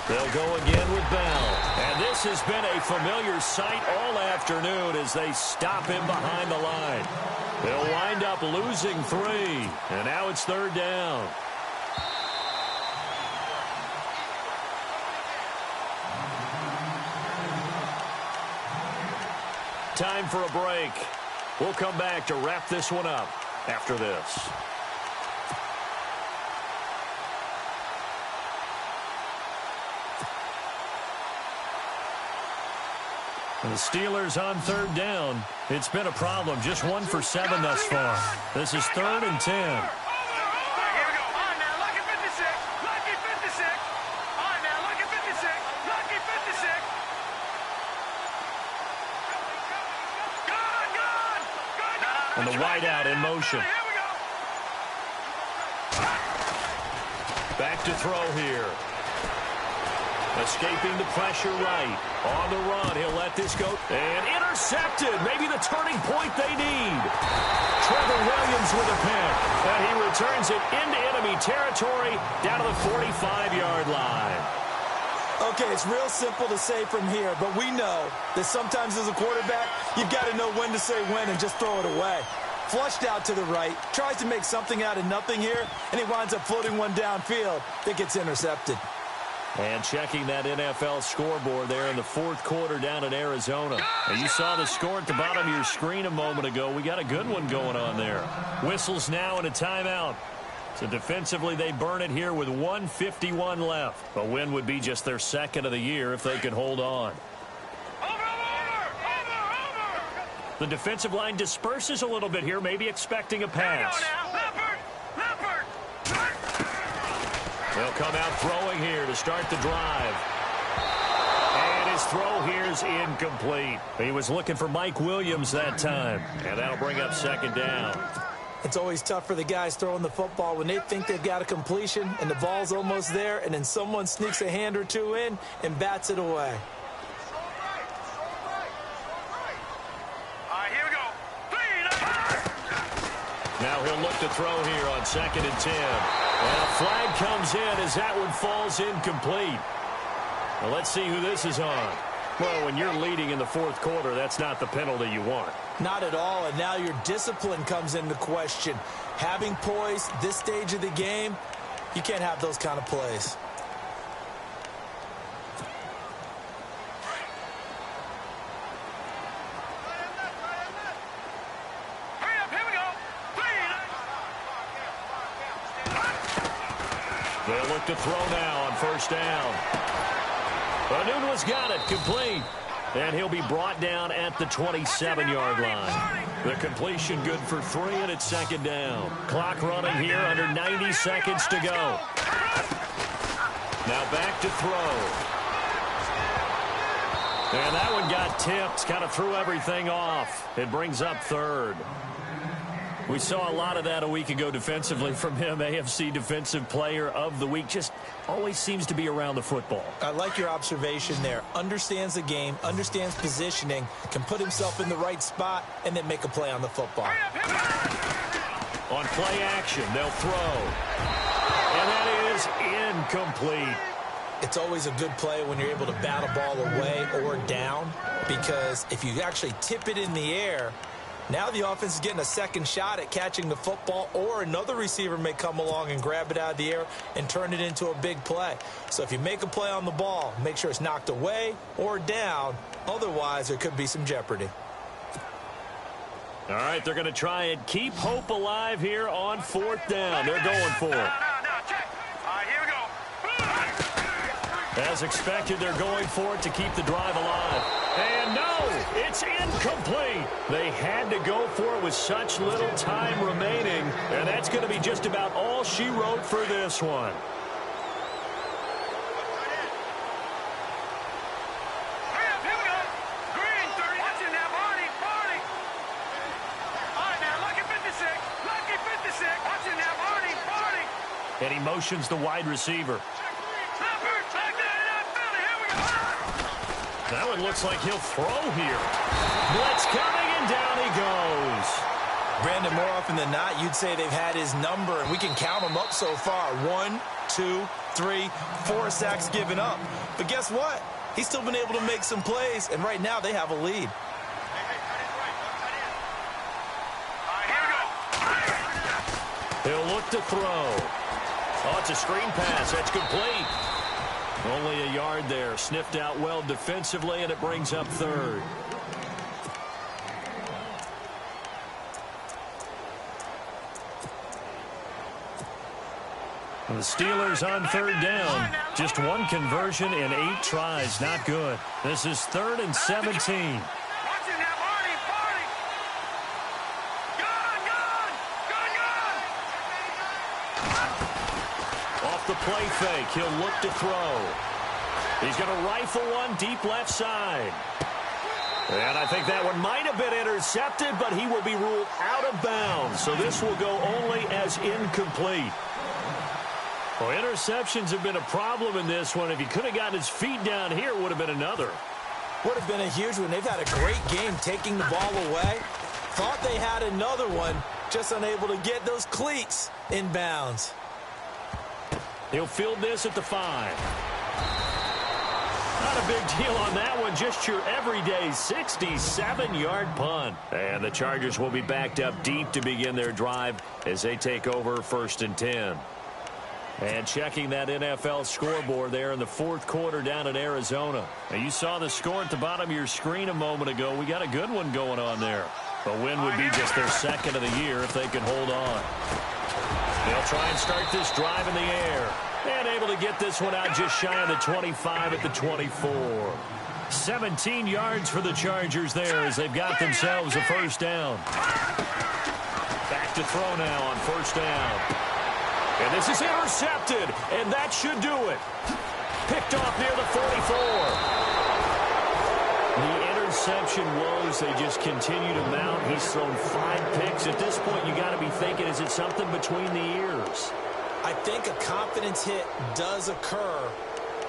They'll go again with Bell. And this has been a familiar sight all afternoon as they stop him behind the line. They'll wind up losing 3. And now it's 3rd down. Time for a break. We'll come back to wrap this one up after this. And the Steelers on 3rd down. It's been a problem. Just 1 for 7 thus far. This is 3rd and 10. And the wideout in motion. Back to throw here. Escaping the pressure right. On the run, he'll let this go. And intercepted. Maybe the turning point they need. Trevor Williams with a pick. And he returns it into enemy territory down to the 45-yard line. Okay, it's real simple to say from here, but we know that sometimes as a quarterback, you've got to know when to say when and just throw it away. Flushed out to the right, tries to make something out of nothing here, and he winds up floating one downfield that gets intercepted. And checking that NFL scoreboard there in the 4th quarter down in Arizona. And you saw the score at the bottom of your screen a moment ago. We got a good one going on there. Whistles now and a timeout. So defensively, they burn it here with 1:51 left. A win would be just their 2nd of the year if they could hold on. The defensive line disperses a little bit here, maybe expecting a pass. They'll come out throwing here to start the drive. And his throw here is incomplete. He was looking for Mike Williams that time. And that'll bring up 2nd down. It's always tough for the guys throwing the football when they think they've got a completion and the ball's almost there, and then someone sneaks a hand or two in and bats it away. Now he'll look to throw here on 2nd and 10. And a flag comes in as that one falls incomplete. Well, let's see who this is on. Well, when you're leading in the 4th quarter, that's not the penalty you want. Not at all, and now your discipline comes into question. Having poise this stage of the game, you can't have those kind of plays. They'll look to throw now on 1st down. Nunez got it, complete. And he'll be brought down at the 27-yard line. The completion good for 3, and it's second down. Clock running here, under 90 seconds to go. Now back to throw. And that one got tipped, kind of threw everything off. It brings up third. We saw a lot of that a week ago defensively from him. AFC Defensive Player of the Week. Just always seems to be around the football. I like your observation there. Understands the game, understands positioning, can put himself in the right spot, and then make a play on the football. On play action, they'll throw. And that is incomplete. It's always a good play when you're able to bat a ball away or down, because if you actually tip it in the air, now the offense is getting a second shot at catching the football, or another receiver may come along and grab it out of the air and turn it into a big play. So if you make a play on the ball, make sure it's knocked away or down. Otherwise, there could be some jeopardy. All right, they're going to try and keep hope alive here on 4th down. They're going for it. Check. All right, here we go. As expected, they're going for it to keep the drive alive. And no, it's incomplete. They had to go for it with such little time remaining, and that's going to be just about all she wrote for this one. Here we go. Green 30. Watching now, Barney. All right, now, lucky 56. Lucky 56. Watching now, Barney. And he motions the wide receiver. That one looks like he'll throw here. Blitz coming, and down he goes. Brandon, more often than not, you'd say they've had his number, and we can count them up so far. 1, 2, 3, 4 sacks given up. But guess what? He's still been able to make some plays, and right now they have a lead. He'll look to throw. Oh, it's a screen pass. That's complete. Only a yard there. Sniffed out well defensively, and it brings up third. The Steelers on 3rd down. Just one conversion in 8 tries. Not good. This is 3rd and 17. Off the play fake, he'll look to throw. He's going to rifle one deep left side. And I think that one might have been intercepted, but he will be ruled out of bounds. So this will go only as incomplete. Well, interceptions have been a problem in this one. If he could have gotten his feet down here, it would have been another. Would have been a huge one. They've had a great game taking the ball away. Thought they had another one, just unable to get those cleats in bounds. He'll field this at the 5. Not a big deal on that one. Just your everyday 67-yard punt. And the Chargers will be backed up deep to begin their drive as they take over 1st and 10. And checking that NFL scoreboard there in the 4th quarter down in Arizona. Now, you saw the score at the bottom of your screen a moment ago. We got a good one going on there. A win would be just their 2nd of the year if they can hold on. They'll try and start this drive in the air. And able to get this one out just shy of the 25 at the 24. 17 yards for the Chargers there as they've got themselves a 1st down. Back to throw now on 1st down. And this is intercepted, and that should do it. Picked off near the 44. The interception woes, they just continue to mount. He's thrown 5 picks. At this point, you got to be thinking, is it something between the ears? I think a confidence hit does occur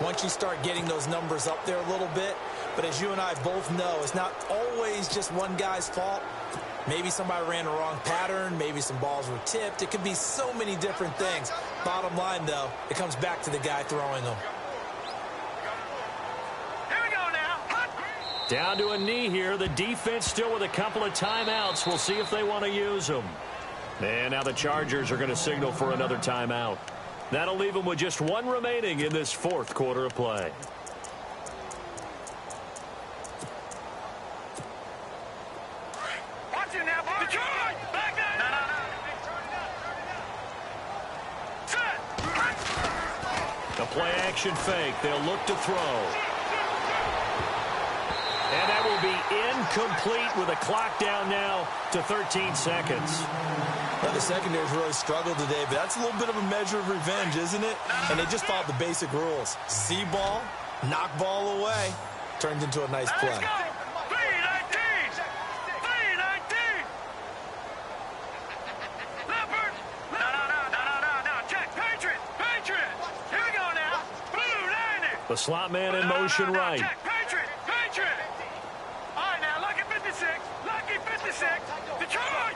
once you start getting those numbers up there a little bit. But as you and I both know, it's not always just one guy's fault. Maybe somebody ran the wrong pattern. Maybe some balls were tipped. It could be so many different things. Bottom line, though, it comes back to the guy throwing them. Here we go now. Down to a knee here. The defense still with a couple of timeouts. We'll see if they want to use them. And now the Chargers are going to signal for another timeout. That'll leave them with just one remaining in this 4th quarter of play. Watch it now, boy. Detroit! Back there! No. Set! The play action fake. They'll look to throw. be incomplete with a clock down now to 13 seconds. Well, the secondary's really struggled today, but that's a little bit of a measure of revenge, isn't it? And they just followed the basic rules. See ball, knock ball away. Turns into a nice play. Let's go. 319. 319. Leopard. No. Check. Patriot. Here we go now. Blue 90. The slot man in motion right. Check. Patriot. All right, now, lucky 56. Lucky 56. Detroit.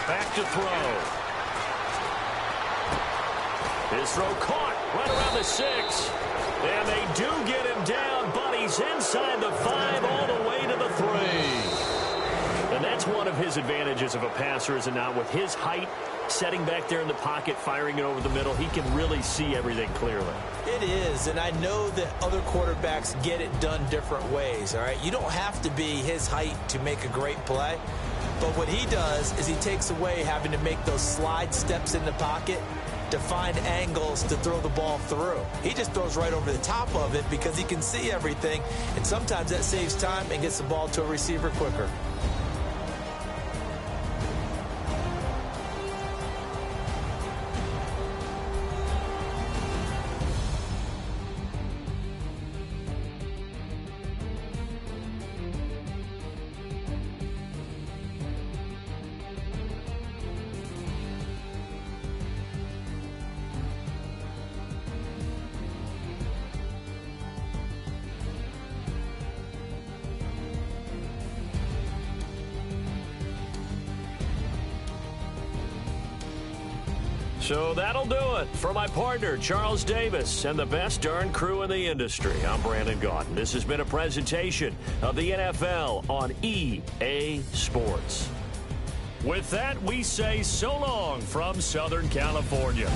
Back to throw. His throw caught right around the 6. And they do get him down, but he's inside the 5 all the way to the 3. And that's one of his advantages of a passer, is it not? With his height, setting back there in the pocket, firing it over the middle, he can really see everything clearly. It is, and I know that other quarterbacks get it done different ways, all right? You don't have to be his height to make a great play, but what he does is he takes away having to make those slide steps in the pocket to find angles to throw the ball through. He just throws right over the top of it because he can see everything, and sometimes that saves time and gets the ball to a receiver quicker. So that'll do it for my partner, Charles Davis, and the best darn crew in the industry. I'm Brandon Gaudin. This has been a presentation of the NFL on EA Sports. With that, we say so long from Southern California.